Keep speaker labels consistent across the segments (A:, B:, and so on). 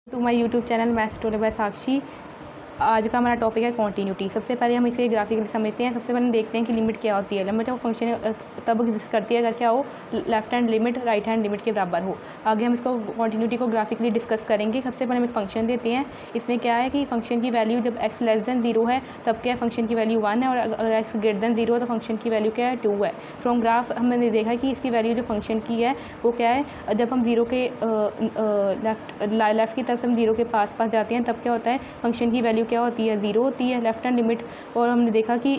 A: To my YouTube channel maths tutorial by Sakshi. आज का हमारा टॉपिक है कॉन्टीन्यूटी। सबसे पहले हम इसे ग्राफिकली समझते हैं। सबसे पहले देखते हैं कि लिमिट क्या होती है। लिमिट वो फंक्शन तब एग्जिस्ट करती है अगर क्या हो, left hand limit right hand limit के बराबर हो। आगे हम इसको कॉन्टीन्यूटी को ग्राफिकली डिस्कस करेंगे। सबसे पहले हम एक फंक्शन देते हैं। इसमें क्या है कि फंक्शन की वैल्यू जब x लेस देन 0 है तब क्या है, फंक्शन की वैल्यू 1 है, और अगर x ग्रेटर देन 0 है तो फंक्शन की वैल्यू क्या है, 2 है। फ्रॉम ग्राफ हमने देखा कि इसकी वैल्यू जो फंक्शन की है वो क्या है, जब हम 0 के लेफ़्ट की तरफ से हम 0 के पास जाते हैं तब क्या होता है, फंक्शन की वैल्यू क्या होती है, 0 होती है, लेफ्ट हैंड लिमिट। और हमने देखा कि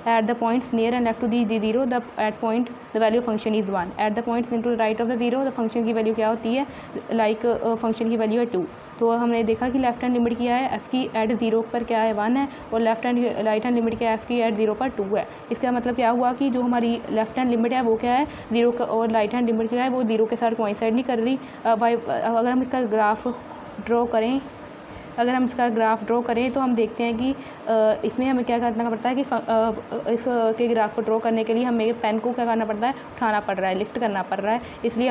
A: at the points near and left to the 0 the at point the value function is 1। At the points into right of the 0 the function की वैल्यू क्या होती है, लाइक फंक्शन की वैल्यू है 2। तो हमने देखा कि लेफ्ट हैंड लिमिट क्या है, एफ़ की एट 0 पर क्या है, 1 है, और left hand right hand limit क्या है, एफ़ की एट 0 पर 2 है। इसका मतलब क्या हुआ कि जो हमारी लेफ्ट हैंड लिमिट है वो क्या है, 0 का, और राइट हैंड लिमिट क्या है वो 0 के साथ कोइंसाइड नहीं कर रही। अगर हम इसका ग्राफ ड्रॉ करें तो हम देखते हैं कि इसमें हमें क्या करना पड़ता है कि इसके ग्राफ को ड्रॉ करने के लिए हमें पेन को क्या करना पड़ता है, उठाना पड़ रहा है, लिफ्ट करना पड़ रहा है। इसलिए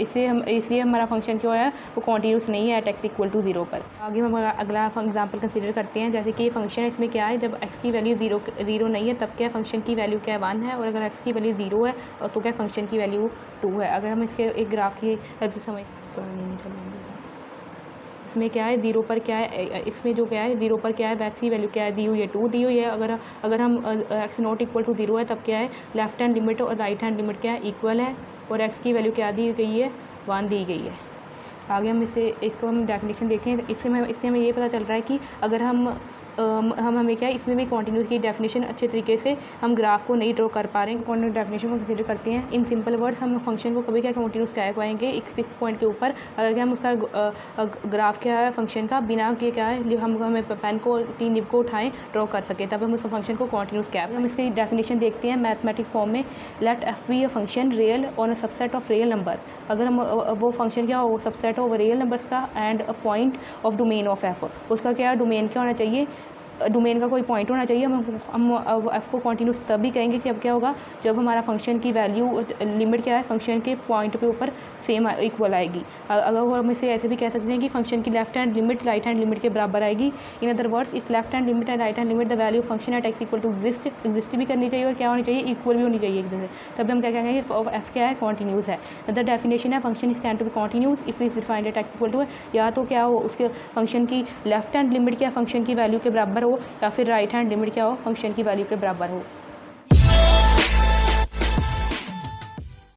A: इसलिए हमारा फंक्शन जो है वो कॉन्टीन्यूस नहीं है एट एक्स इक्वल टू 0 पर। आगे हम अगला एग्जाम्पल कंसिडर करते हैं। जैसे कि ये फंक्शन है, इसमें क्या है, जब एक्स की वैल्यू 0 नहीं है तब क्या फंक्शन की वैल्यू क्या है, 1 है, और अगर एक्स की वैल्यू 0 है तो क्या फंक्शन की वैल्यू 2 है। अगर हम इसके एक ग्राफ की हेल्प से समझ इसमें क्या है, 0 पर क्या है, इसमें जो क्या है 0 पर क्या है, एक्स की वैल्यू क्या है, दी हुई है 2 दी हुई है। अगर हम एक्स नॉट इक्वल टू 0 है तब क्या है, लेफ्ट हैंड लिमिट और राइट हैंड लिमिट क्या है, इक्वल है, और एक्स की वैल्यू क्या दी गई है, 1 दी गई है। आगे हम इसको हम डेफिनेशन देखें। इससे हमें ये पता चल रहा है कि अगर हमें क्या है, इसमें भी कॉन्टीन्यूस की डेफिनेशन अच्छे तरीके से हम ग्राफ को नहीं ड्रॉ कर पा रहे हैं। कॉन्टीन्यूस डेफिनेशन को कंसीडर करते हैं। इन सिंपल वर्ड्स हम फंक्शन को कभी क्या कॉन्टीन्यूस कह पाएंगे, एक फिक्स पॉइंट के ऊपर अगर क्या हम उसका ग्राफ क्या है फंक्शन का बिना के क्या है, हमें पेन को 3 निब को उठाएं ड्रॉ कर सके, तब हम उस फंक्शन को कॉन्टीन्यूस कह। हम इसकी डेफिनेशन देखते हैं मैथमेटिक फॉर्म में। Let F be a function real on a subset of real number. अगर हम वो फंक्शन क्या हो, सबसेट ऑफ रियल नंबर्स का, and a point of domain of F. उसका क्या डोमेन क्या होना चाहिए, डोमेन का कोई पॉइंट होना चाहिए। हम एफ को कॉन्टीन्यूस तब भी कहेंगे कि अब क्या होगा, जब हमारा फंक्शन की वैल्यू लिमिट क्या है, फंक्शन के पॉइंट पे ऊपर सेम इक्वल आएगी। अगर हम इसे ऐसे भी कह सकते हैं कि फंक्शन की left hand limit right hand limit के बराबर आएगी। In other words, if left hand limit and right hand limit the value function at X equal to exist भी करनी चाहिए, और क्या होनी चाहिए, इक्वल भी होनी चाहिए एक दूसरे। तब हम क्या कहेंगे कि एफ क्या है, कॉन्टीन्यूस है। अदर डेफिनेशन है, function is can to be continuous if is defined at X equal to, या तो क्या हो, उसके फंक्शन की लेफ्ट हैंड लिमिट क्या फंक्शन की वैल्यू के बराबर हो, या फिर राइट हैंड लिमिट क्या हो, फंक्शन की वैल्यू के बराबर हो।